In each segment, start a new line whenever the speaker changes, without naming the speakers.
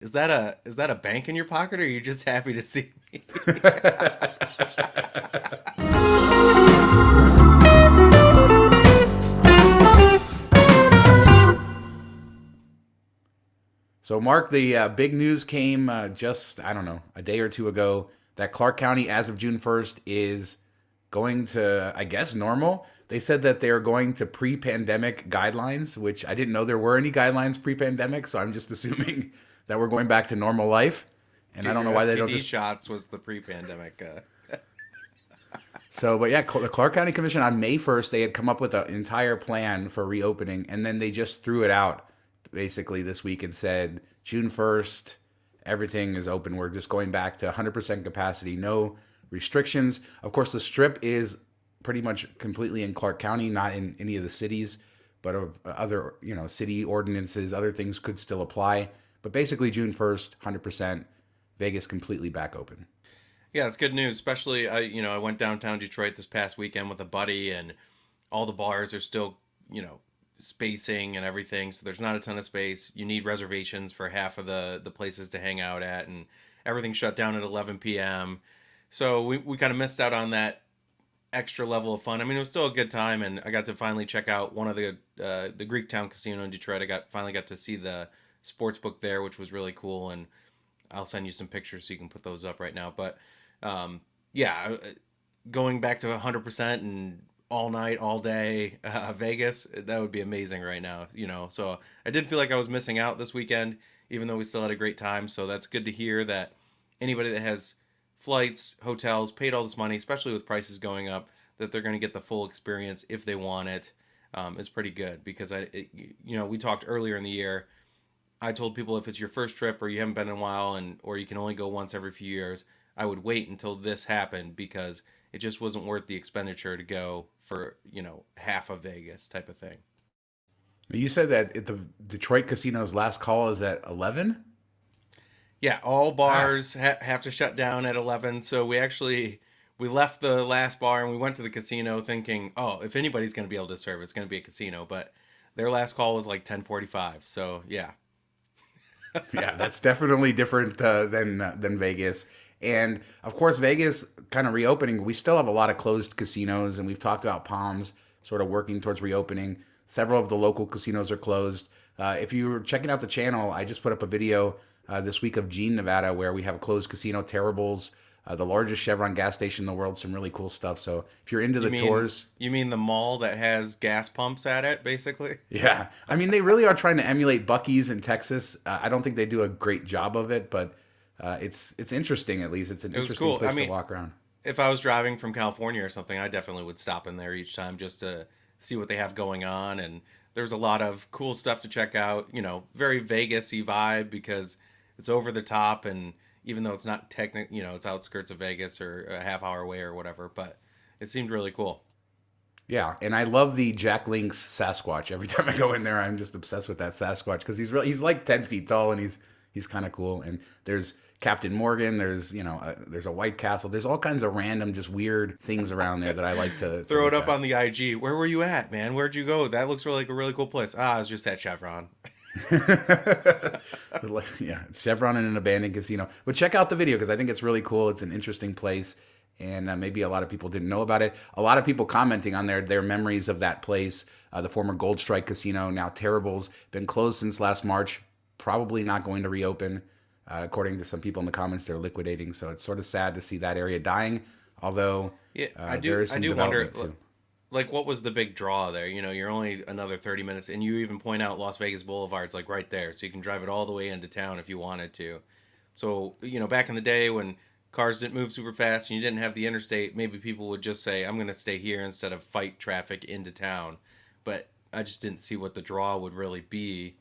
Is that a bank in your pocket, or are you just happy to see me?
So, Mark, the big news came just, I don't know, a day or two ago that Clark County, as of June 1st, is going to, I guess, normal. They said that they're going to pre pandemic guidelines, which I didn't know there were any guidelines pre pandemic. So, I'm just assuming that we're going back to normal life. And I
Get
don't
your
know why they don't
STD
just.
shots was the pre-pandemic.
So, but yeah, the Clark County Commission on May 1st, they had come up with an entire plan for reopening, and then they just threw it out basically this week and said June 1st, everything is open. We're just going back to 100% capacity, no restrictions. Of course, the strip is pretty much completely in Clark County, not in any of the cities, but of other, city ordinances, other things could still apply. But basically, June 1st, 100%, Vegas completely back open.
Yeah, it's good news. Especially, I went downtown Detroit this past weekend with a buddy, and all the bars are still, spacing and everything. So there's not a ton of space. You need reservations for half of the places to hang out at, and everything shut down at 11 p.m. So we kind of missed out on that extra level of fun. I mean, it was still a good time, and I got to finally check out one of the Greektown Casino in Detroit. Finally got to see the sports book there, which was really cool, and I'll send you some pictures so you can put those up right now. But yeah, going back to 100% and all night, all day Vegas, that would be amazing right now. So I did feel like I was missing out this weekend, even though we still had a great time. So that's good to hear that anybody that has flights, hotels, paid all this money, especially with prices going up, that they're going to get the full experience if they want it. Is pretty good because we talked earlier in the year. I told people if it's your first trip or you haven't been in a while or you can only go once every few years, I would wait until this happened because it just wasn't worth the expenditure to go for, half of Vegas type of thing.
You said that at the Detroit casino's last call is at 11?
Yeah, all
Ah,
bars have to shut down at 11. So we left the last bar and we went to the casino thinking, "Oh, if anybody's going to be able to serve, it's going to be a casino." But their last call was like 10:45. So, yeah.
yeah, that's definitely different than Vegas. And of course, Vegas kind of reopening. We still have a lot of closed casinos, and we've talked about Palms sort of working towards reopening. Several of the local casinos are closed. If you were checking out the channel, I just put up a video this week of Jean, Nevada, where we have a closed casino, Terrible's, the largest Chevron gas station in the world. Some really cool stuff. So if you're into
You
the
mean
tours,
you mean the mall that has gas pumps at it, basically?
yeah, I mean they really are trying to emulate Buc-ee's in Texas. I don't think they do a great job of it, but it's interesting at least. It's an
It was
interesting
cool. I
place to
mean,
walk around.
if I was driving from California or something, I definitely would stop in there each time just to see what they have going on. And there's a lot of cool stuff to check out. Very Vegas-y vibe because it's over the top, and even though it's not it's outskirts of Vegas or a half hour away or whatever, but it seemed really cool.
Yeah, and I love the Jack Link's Sasquatch. Every time I go in there, I'm just obsessed with that Sasquatch because he's like 10 feet tall and he's kind of cool. And there's Captain Morgan. There's there's a White Castle. There's all kinds of random, just weird things around there that I like to
Throw it
look
up
at.
on the IG. Where were you at, man? Where'd you go? That looks really like a really cool place. Ah, I was just at Chevron.
Yeah, it's Chevron in an abandoned casino. But check out the video because I think it's really cool. It's an interesting place, and maybe a lot of people didn't know about it. A lot of people commenting on their memories of that place. The former Gold Strike Casino, now Terrible's, been closed since last March. Probably not going to reopen. According to some people in the comments, they're liquidating. So it's sort of sad to see that area dying. Although
Yeah,
there is
I
some
do wonder.
development too.
Like, what was the big draw there? You're only another 30 minutes, and you even point out Las Vegas Boulevard's like right there, so you can drive it all the way into town if you wanted to. So, back in the day when cars didn't move super fast and you didn't have the interstate, maybe people would just say, I'm going to stay here instead of fight traffic into town. But I just didn't see what the draw would really be,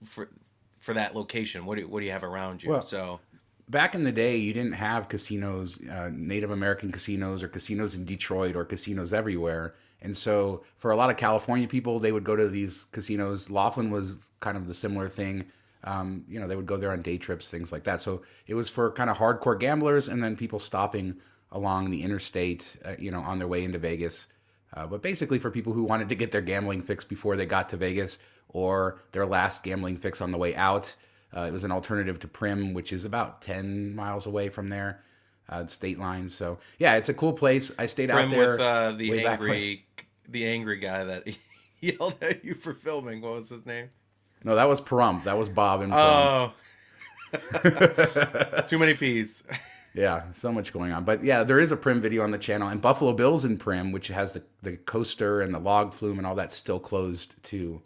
for that location. What do you have around you?
Well,
So,
back in the day, you didn't have casinos, Native American casinos, or casinos in Detroit, or casinos everywhere. And so, for a lot of California people, they would go to these casinos. Laughlin was kind of the similar thing. They would go there on day trips, things like that. So it was for kind of hardcore gamblers, and then people stopping along the interstate, on their way into Vegas. But basically, for people who wanted to get their gambling fix before they got to Vegas, or their last gambling fix on the way out. It was an alternative to Prim, which is about 10 miles away from there, state line. So yeah, it's a cool place. I stayed out
Prim with
there
the
way back when.
angry guy that yelled at you for filming. What was his name?
No, that was Pahrump. That was Bob and Pahrump.
Oh, too many peas.
Yeah, so much going on. But yeah, there is a Prim video on the channel. And Buffalo Bills in Prim, which has the coaster and the log flume and all that, still closed too.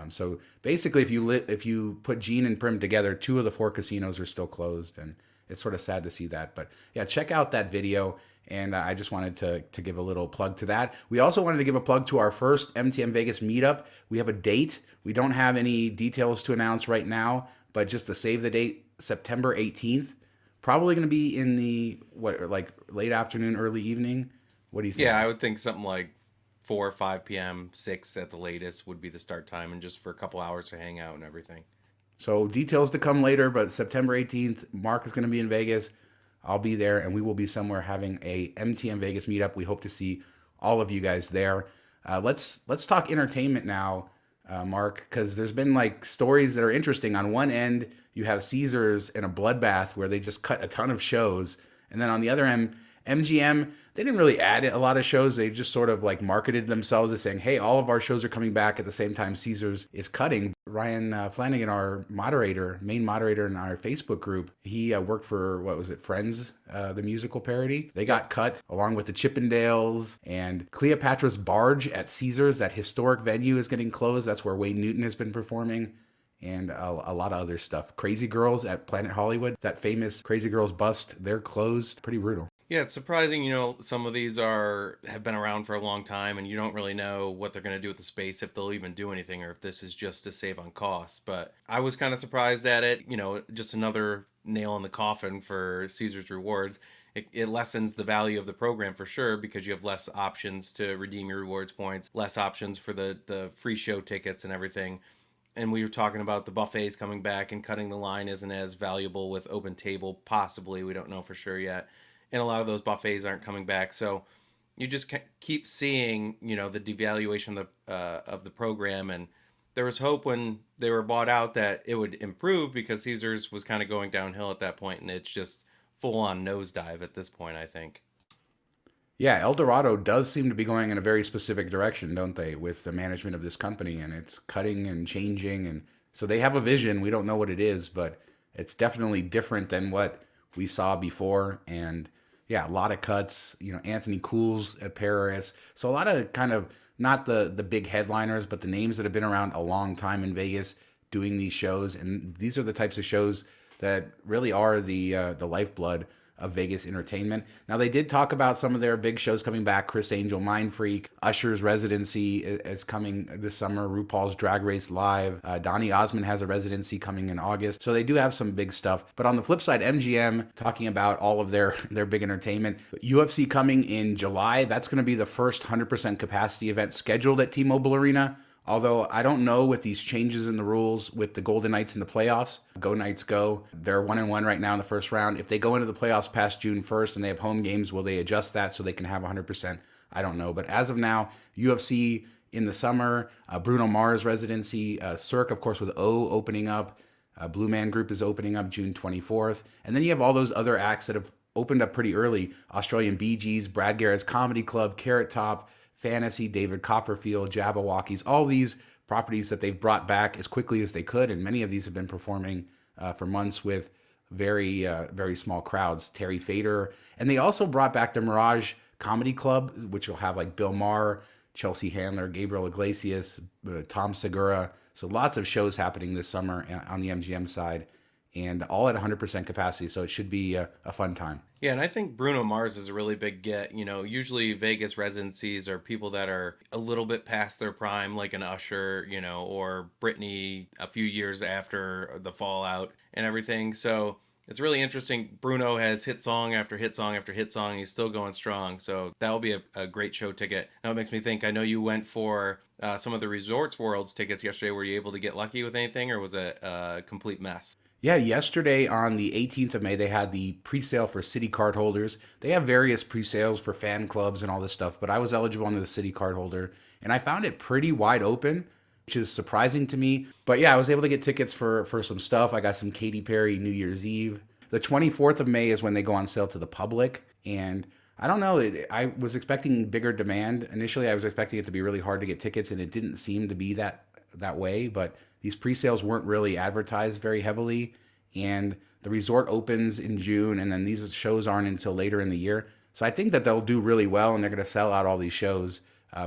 So basically, if you put Gene and Prim together, 2 of the 4 casinos are still closed, and it's sort of sad to see that. But yeah, check out that video. And I just wanted to give a little plug to that. We also wanted to give a plug to our first MTM Vegas meetup. We have a date. We don't have any details to announce right now, but just to save the date, September 18th. Probably going to be in the like late afternoon, early evening. What do you think?
Yeah, I would think something like 4 or 5 p.m., 6 at the latest would be the start time, and just for a couple hours to hang out and everything.
So details to come later, but September 18th, Mark is going to be in Vegas. I'll be there, and we will be somewhere having a MTM Vegas meetup. We hope to see all of you guys there. Let's talk entertainment now, Mark, because there's been like stories that are interesting. On one end, you have Caesars and a bloodbath where they just cut a ton of shows, and then on the other end, MGM, they didn't really add a lot of shows. They just sort of like marketed themselves as saying, hey, all of our shows are coming back at the same time Caesars is cutting. Ryan Flanagan, our main moderator in our Facebook group, he worked for, what was it, Friends, the musical parody. They got cut along with the Chippendales, and Cleopatra's Barge at Caesars, that historic venue, is getting closed. That's where Wayne Newton has been performing. And a lot of other stuff. Crazy Girls at Planet Hollywood, that famous Crazy Girls bust, they're closed. Pretty brutal.
Yeah, it's surprising, some of these have been around for a long time, and you don't really know what they're going to do with the space, if they'll even do anything, or if this is just to save on costs. But I was kind of surprised at it, just another nail in the coffin for Caesar's Rewards. It lessens the value of the program for sure, because you have less options to redeem your rewards points, less options for the free show tickets and everything. And we were talking about the buffets coming back, and cutting the line isn't as valuable with open table, possibly. We don't know for sure yet. And a lot of those buffets aren't coming back. So you just keep seeing, the devaluation of the program. And there was hope when they were bought out that it would improve, because Caesars was kind of going downhill at that point, and it's just full on nosedive at this point, I think.
Yeah, El Dorado does seem to be going in a very specific direction, don't they, with the management of this company, and it's cutting and changing. And so they have a vision. We don't know what it is, but it's definitely different than what we saw before. And yeah, a lot of cuts, Anthony Cools at Paris. So a lot of kind of not the big headliners, but the names that have been around a long time in Vegas doing these shows. And these are the types of shows that really are the lifeblood of Vegas entertainment. Now, they did talk about some of their big shows coming back. Chris Angel, Mind Freak, Usher's residency is coming this summer. RuPaul's Drag Race Live. Donny Osmond has a residency coming in August. So they do have some big stuff. But on the flip side, MGM talking about all of their big entertainment. UFC coming in July. That's going to be the first 100% capacity event scheduled at T-Mobile Arena. Although I don't know, with these changes in the rules with the Golden Knights in the playoffs, go Knights go. They're 1-1 right now in the first round. If they go into the playoffs past June 1st and they have home games, will they adjust that so they can have 100%? I don't know. But as of now, UFC in the summer, Bruno Mars residency, Cirque, of course, with O opening up. Blue Man Group is opening up June 24th. And then you have all those other acts that have opened up pretty early. Australian Bee Gees, Brad Garrett's Comedy Club, Carrot Top, Fantasy, David Copperfield, Jabberwockies, all these properties that they've brought back as quickly as they could. And many of these have been performing for months with very, very small crowds. Terry Fader. And they also brought back the Mirage Comedy Club, which will have like Bill Maher, Chelsea Handler, Gabriel Iglesias, Tom Segura. So lots of shows happening this summer on the MGM side, and all at 100% capacity. So it should be a fun time.
Yeah, and I think Bruno Mars is a really big get. Usually Vegas residencies are people that are a little bit past their prime, like an Usher, or Britney a few years after the fallout and everything. So it's really interesting. Bruno has hit song after hit song after hit song. He's still going strong. So that'll be a great show ticket. Now it makes me think, I know you went for some of the Resorts Worlds tickets yesterday. Were you able to get lucky with anything, or was it a complete mess?
Yeah, yesterday on the 18th of May, they had the pre-sale for City card holders. They have various pre-sales for fan clubs and all this stuff, but I was eligible under the City card holder, and I found it pretty wide open. which is surprising to me. But yeah, I was able to get tickets for some stuff. I got some Katy Perry New Year's Eve. The 24th of May is when they go on sale to the public. And I don't know, I was expecting bigger demand. Initially, I was expecting it to be really hard to get tickets, and it didn't seem to be that way. But these pre-sales weren't really advertised very heavily. And the resort opens in June, and then these shows aren't until later in the year. So I think that they'll do really well, and they're going to sell out all these shows.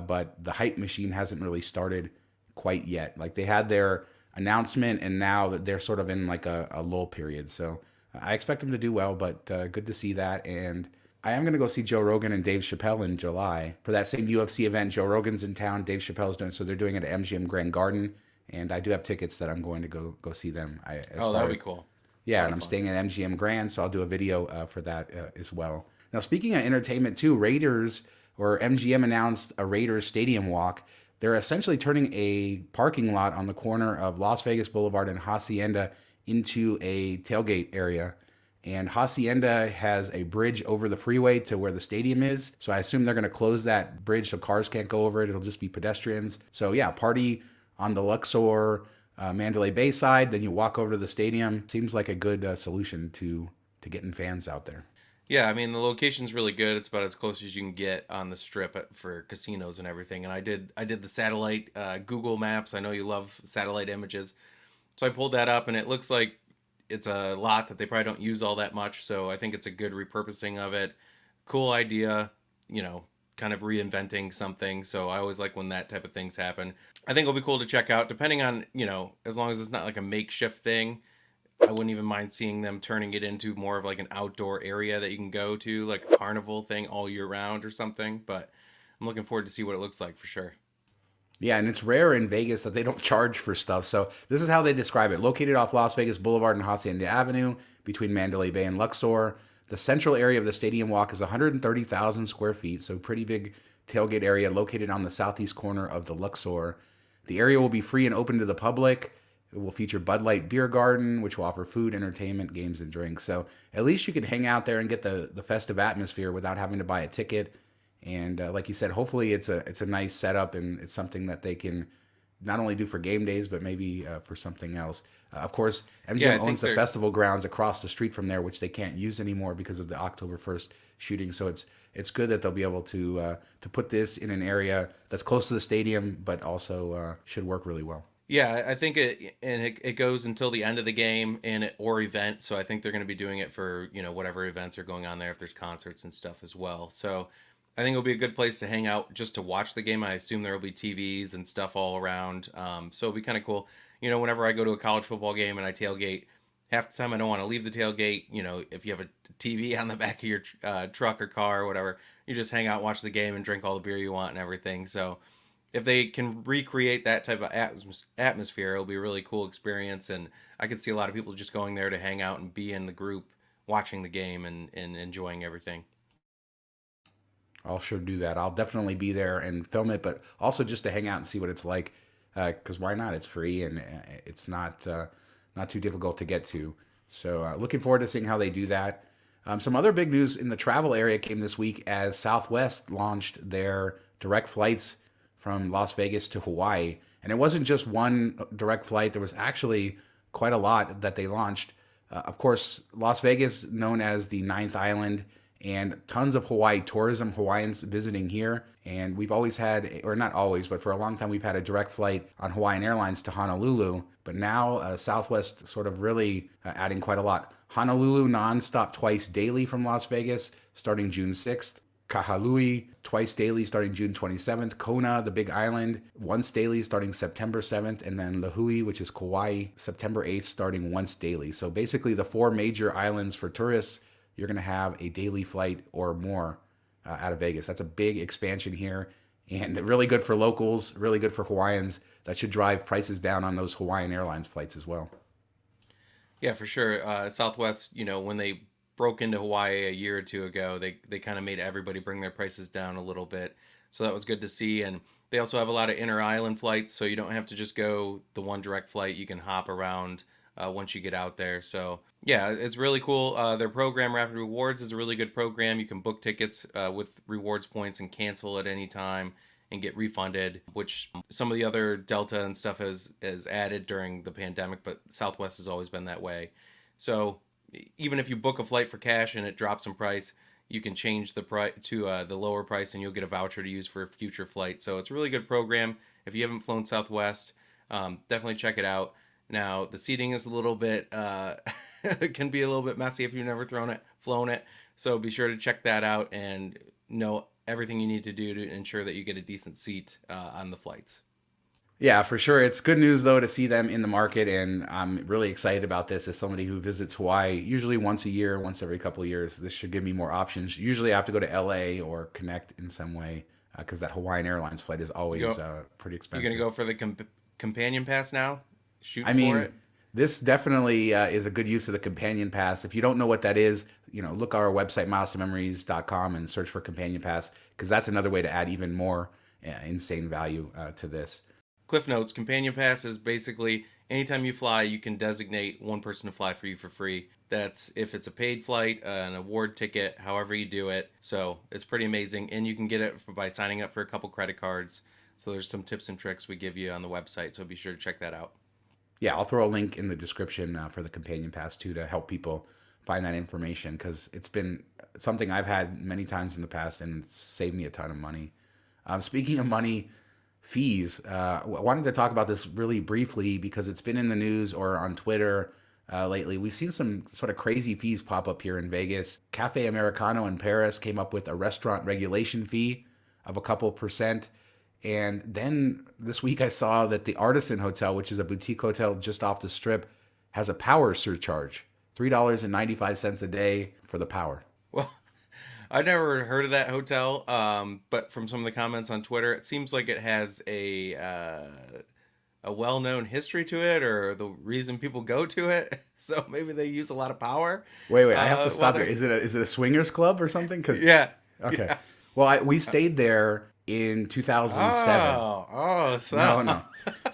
But the hype machine hasn't really started quite yet. Like they had their announcement, and now they're sort of in like a lull period. So I expect them to do well, but good to see that. And I am going to go see Joe Rogan and Dave Chappelle in July for that same UFC event. Joe Rogan's in town, Dave Chappelle's doing, so they're doing it at MGM Grand Garden. And I do have tickets that I'm going to go see them.
That'd be cool.
Yeah, and I'm staying at MGM Grand, so I'll do a video for that as well. Now, speaking of entertainment too, Raiders or MGM announced a Raiders stadium walk. They're essentially turning a parking lot on the corner of Las Vegas Boulevard and Hacienda into a tailgate area. And Hacienda has a bridge over the freeway to where the stadium is. So I assume they're going to close that bridge so cars can't go over it. It'll just be pedestrians. So yeah, party on the Luxor Mandalay Bay side. Then you walk over to the stadium. Seems like a good solution to getting fans out there.
Yeah, I mean the location's really good. It's about as close as you can get on the strip for casinos and everything. And I did the satellite Google Maps. I know you love satellite images, so I pulled that up, and it looks like it's a lot that they probably don't use all that much. So I think it's a good repurposing of it. Cool idea, kind of reinventing something. So I always like when that type of things happen. I think it'll be cool to check out, depending on as long as it's not like a makeshift thing. I wouldn't even mind seeing them turning it into more of like an outdoor area that you can go to, like a carnival thing all year round or something. But I'm looking forward to see what it looks like for sure.
Yeah, and it's rare in Vegas that they don't charge for stuff. So this is how they describe it. Located off Las Vegas Boulevard and Hacienda Avenue between Mandalay Bay and Luxor, the central area of the stadium walk is 130,000 square feet, so pretty big tailgate area located on the southeast corner of the Luxor. The area will be free and open to the public. It will feature Bud Light Beer Garden, which will offer food, entertainment, games, and drinks. So at least you could hang out there and get the festive atmosphere without having to buy a ticket. And like you said, hopefully it's a nice setup, and it's something that they can not only do for game days, but maybe for something else. Of course,
Yeah, I
MGM
think
owns the
they're
festival grounds across the street from there, which they can't use anymore because of the October 1st shooting. So it's good that they'll be able to put this in an area that's close to the stadium, but also should work really well.
Yeah, I think it goes until the end of the game or event. So I think they're going to be doing it for whatever events are going on there, if there's concerts and stuff as well. So I think it'll be a good place to hang out just to watch the game. I assume there will be TVs and stuff all around. So it'll be kind of cool. Whenever I go to a college football game and I tailgate, half the time I don't want to leave the tailgate. If you have a TV on the back of your truck or car or whatever, you just hang out, watch the game, and drink all the beer you want and everything. So if they can recreate that type of atmosphere, it'll be a really cool experience. And I could see a lot of people just going there to hang out and be in the group, watching the game and enjoying everything.
I'll sure do that. I'll definitely be there and film it, but also just to hang out and see what it's like. Because why not? It's free, and it's not too difficult to get to. So looking forward to seeing how they do that. Some other big news in the travel area came this week as Southwest launched their direct flights from Las Vegas to Hawaii. And it wasn't just one direct flight. There was actually quite a lot that they launched. Of course, Las Vegas, known as the ninth island, and tons of Hawaii tourism, Hawaiians visiting here. And we've always had, or not always, but for a long time, we've had a direct flight on Hawaiian Airlines to Honolulu. But now Southwest sort of really adding quite a lot. Honolulu nonstop twice daily from Las Vegas, starting June 6th. Kahalui twice daily starting June 27th. Kona, the big island, once daily starting September 7th. And then Lahui, which is Kauai, September 8th starting once daily. So basically the four major islands for tourists, you're going to have a daily flight or more out of Vegas. That's a big expansion here, and really good for locals, really good for Hawaiians. That should drive prices down on those Hawaiian Airlines flights as well.
Yeah, for sure. Southwest, when they broke into Hawaii a year or two ago, they kind of made everybody bring their prices down a little bit. So that was good to see. And they also have a lot of inter island flights, so you don't have to just go the one direct flight. You can hop around once you get out there. So yeah, it's really cool. Their program, Rapid Rewards, is a really good program. You can book tickets with rewards points and cancel at any time. and get refunded, which some of the other Delta and stuff has added during the pandemic, but Southwest has always been that way. So even if you book a flight for cash and it drops in price, you can change the price to the lower price, and you'll get a voucher to use for a future flight. So it's a really good program. If you haven't flown Southwest, definitely check it out. Now the seating is a little bit it can be a little bit messy if you've never flown it. So be sure to check that out and know everything you need to do to ensure that you get a decent seat on the flights.
Yeah, for sure. It's good news though to see them in the market, and I'm really excited about this as somebody who visits Hawaii usually once a year, once every couple of years. This should give me more options. Usually I have to go to LA or connect in some way because that Hawaiian Airlines flight is always pretty expensive.
You're gonna go for the companion pass now?
I mean, this definitely is a good use of the companion pass. If you don't know what that is, look our website, milestomemories.com, and search for companion pass, because that's another way to add even more insane value to this.
Cliff notes, companion pass is basically anytime you fly, you can designate one person to fly for you for free. That's if it's a paid flight, an award ticket, however you do it. So it's pretty amazing. And you can get it by signing up for a couple credit cards. So there's some tips and tricks we give you on the website. So be sure to check that out.
Yeah, I'll throw a link in the description for the companion pass too to help people find that information, because it's been something I've had many times in the past and it's saved me a ton of money. Speaking of money, fees. I wanted to talk about this really briefly because it's been in the news or on Twitter lately. We've seen some sort of crazy fees pop up here in Vegas. Cafe Americano in Paris came up with a restaurant regulation fee of a couple percent. And then this week I saw that the Artisan Hotel, which is a boutique hotel just off the strip, has a power surcharge, $3.95 a day for the power.
Well, I've never heard of that hotel, but from some of the comments on Twitter, it seems like it has a well-known history to it, or the reason people go to it. So maybe they use a lot of power.
Wait, I have to stop here. Is it a swingers club or something?
Yeah.
Okay.
Yeah.
Well, we stayed there in 2007.
So
No.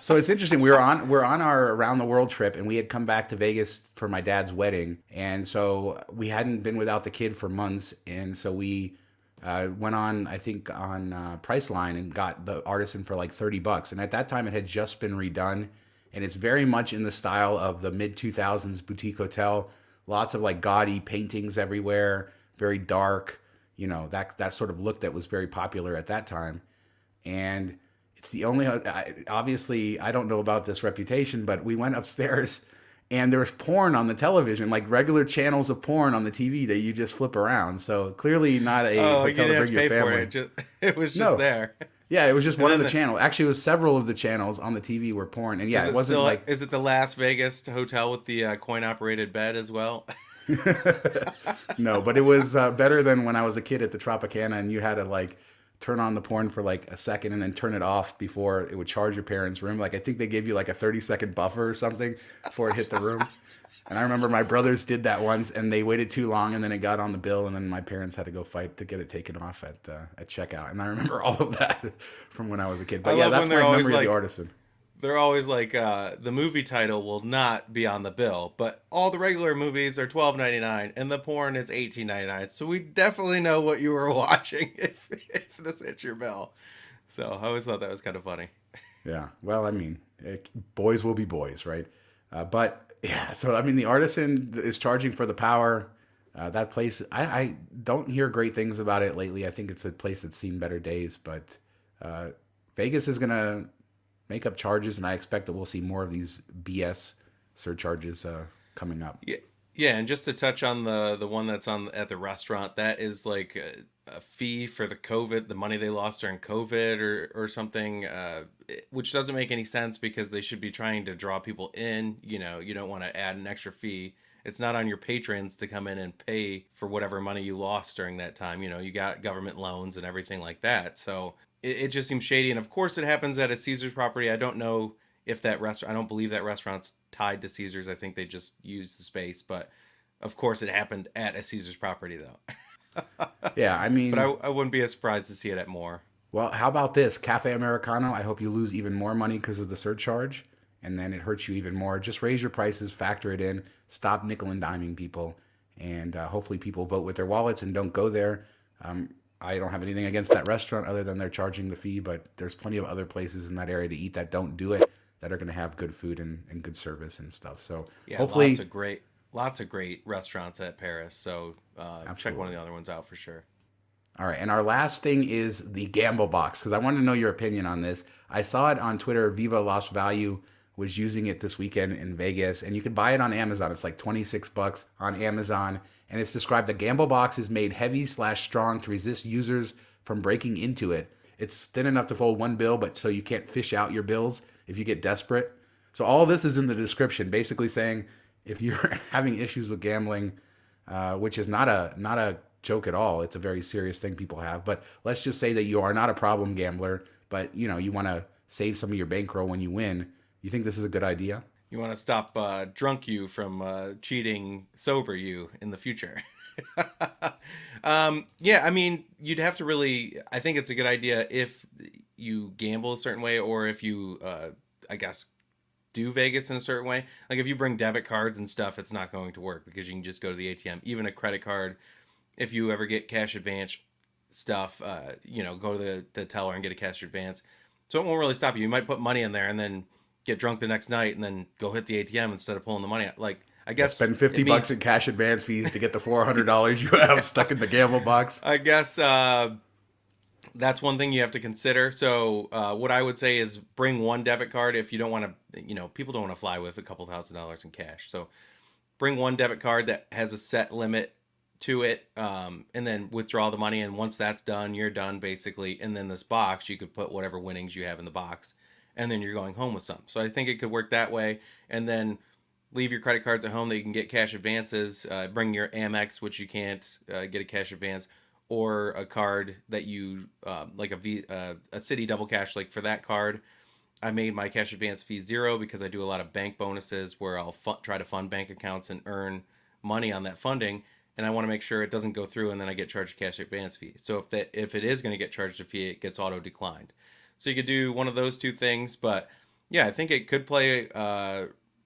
So it's interesting. We're on our around the world trip, and we had come back to Vegas for my dad's wedding, and so we hadn't been without the kid for months, and so we went on, I think, on Priceline and got the Artisan for like $30, and at that time it had just been redone, and it's very much in the style of the mid 2000s boutique hotel. Lots of like gaudy paintings everywhere, very dark. That sort of look that was very popular at that time. And it's the only, obviously, I don't know about this reputation, but we went upstairs and there was porn on the television, like regular channels of porn on the TV that you just flip around. So clearly not a hotel to bring your family.
It was just there.
Yeah, it was just one of the channels. Actually, it was several of the channels on the TV were porn. And yeah, it wasn't like...
Is it the Las Vegas hotel with the coin-operated bed as well?
No, but it was better than when I was a kid at the Tropicana and you had to like turn on the porn for like a second and then turn it off before it would charge your parents' room. Like I think they gave you like a 30-second buffer or something before it hit the room. And I remember my brothers did that once and they waited too long and then it got on the bill and then my parents had to go fight to get it taken off at checkout. And I remember all of that from when I was a kid. But yeah, that's my memory of the Artisan.
They're always like, the movie title will not be on the bill, but all the regular movies are $12.99 and the porn is $18.99. So we definitely know what you were watching if this hits your bill. So I always thought that was kind of funny.
Yeah. Well, I mean, boys will be boys, right? But yeah, so I mean, the Artisan is charging for the power. That place, I don't hear great things about it lately. I think it's a place that's seen better days, but Vegas is going to make up charges, and I expect that we'll see more of these BS surcharges coming up.
Yeah, and just to touch on the one that's at the restaurant, that is like a fee for the money they lost during COVID or something, which doesn't make any sense because they should be trying to draw people in. You don't want to add an extra fee. It's not on your patrons to come in and pay for whatever money you lost during that time. You got government loans and everything like that. So it just seems shady. And of course it happens at a Caesars property. I don't know if that restaurant, I don't believe that restaurant's tied to Caesars. I think they just use the space, but of course it happened at a Caesars property though.
Yeah, I mean,
but I wouldn't be surprised to see it at more.
Well, how about this Cafe Americano? I hope you lose even more money because of the surcharge, and then it hurts you even more. Just raise your prices, factor it in, stop nickel and diming people, and hopefully people vote with their wallets and don't go there. I don't have anything against that restaurant other than they're charging the fee, but there's plenty of other places in that area to eat that don't do it, that are going to have good food and good service and stuff. So
Yeah,
hopefully,
lots of great restaurants at Paris. So check one of
absolutely.
the other ones out for sure.
All right, and our last thing is the gamble box because I wanted to know your opinion on this. I saw it on Twitter. Viva Las Value was using it this weekend in Vegas, and you can buy it on Amazon. It's like $26 on Amazon, and it's described the gamble box is made heavy/strong to resist users from breaking into it. It's thin enough to fold one bill, but so you can't fish out your bills if you get desperate. So all this is in the description, basically saying if you're having issues with gambling, which is not a joke at all. It's a very serious thing people have. But let's just say that you are not a problem gambler, but you want to save some of your bankroll when you win. You think this is a good idea?
You want to stop drunk you from cheating sober you in the future. Yeah, I mean, you'd have to really. I think it's a good idea if you gamble a certain way, or if you, I guess, do Vegas in a certain way. Like if you bring debit cards and stuff, it's not going to work because you can just go to the ATM. Even a credit card, if you ever get cash advance stuff, go to the teller and get a cash advance. So it won't really stop you. You might put money in there and then get drunk the next night and then go hit the ATM instead of pulling the money out. Like I guess
Spend $50 in cash advance fees to get the $400 you have stuck in the gamble box.
I guess that's one thing you have to consider. So what I would say is bring one debit card if you don't want to. People don't want to fly with a couple $1,000s in cash. So bring one debit card that has a set limit to it, and then withdraw the money. And once that's done, you're done basically. And then this box, you could put whatever winnings you have in the box, and then you're going home with some. So I think it could work that way. And then leave your credit cards at home that you can get cash advances. Bring your Amex, which you can't get a cash advance, or a card that you like a city double cash. Like for that card, I made my cash advance fee 0 because I do a lot of bank bonuses where I'll try to fund bank accounts and earn money on that funding. And I want to make sure it doesn't go through and then I get charged cash advance fee. So if it is going to get charged a fee, it gets auto declined. So you could do one of those two things. But yeah, I think it could play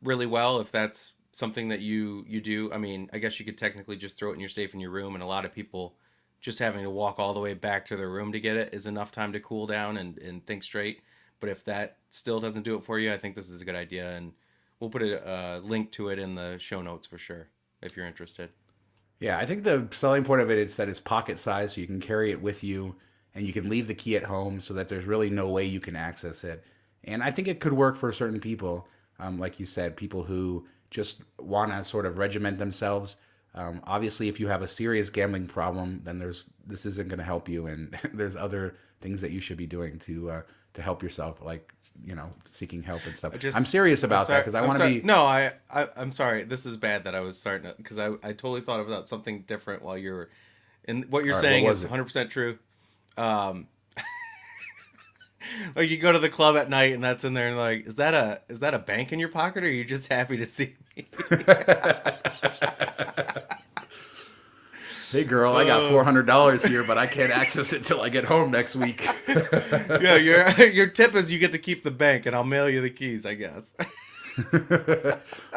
really well if that's something that you do. I mean, I guess you could technically just throw it in your safe in your room, and a lot of people just having to walk all the way back to their room to get it is enough time to cool down and think straight. But if that still doesn't do it for you, I think this is a good idea, and we'll put a link to it in the show notes for sure if you're interested.
Yeah, I think the selling point of it is that it's pocket size, so you can carry it with you, and you can leave the key at home, so that there's really no way you can access it. And I think it could work for certain people, like you said, people who just want to sort of regiment themselves. Obviously, if you have a serious gambling problem, then this isn't going to help you, and there's other things that you should be doing to help yourself, like seeking help and stuff. I'm serious
I'm
about that
sorry.
because I
I'm
want to
sorry.
be.
No, I'm sorry. This is bad that I was starting to, because I totally thought about something different while you were, and what you're
All right, what
saying
was
is
it?
100% true. Um, like you go to the club at night and that's in there and like, is that a bank in your pocket, or are you just happy to see me?
Hey girl, I got
Oh.
$400 here, but I can't access it till I get home next week.
Yeah, your tip is you get to keep the bank, and I'll mail you the keys, I guess.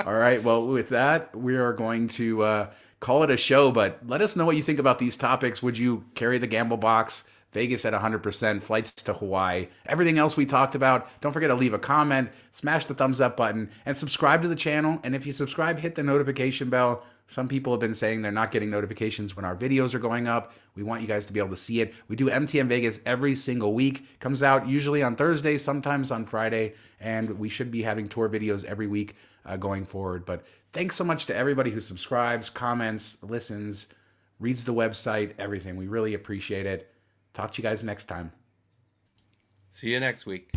All right. Well, with that, we are going to call it a show. But let us know what you think about these topics. Would you carry the gamble box? Vegas at 100%, flights to Hawaii, everything else we talked about. Don't forget to leave a comment, smash the thumbs up button, and subscribe to the channel. And if you subscribe, hit the notification bell. Some people have been saying they're not getting notifications when our videos are going up. We want you guys to be able to see it. We do MTM Vegas every single week. Comes out usually on Thursday, sometimes on Friday, and we should be having tour videos every week going forward. But thanks so much to everybody who subscribes, comments, listens, reads the website, everything. We really appreciate it. Talk to you guys next time.
See you next week.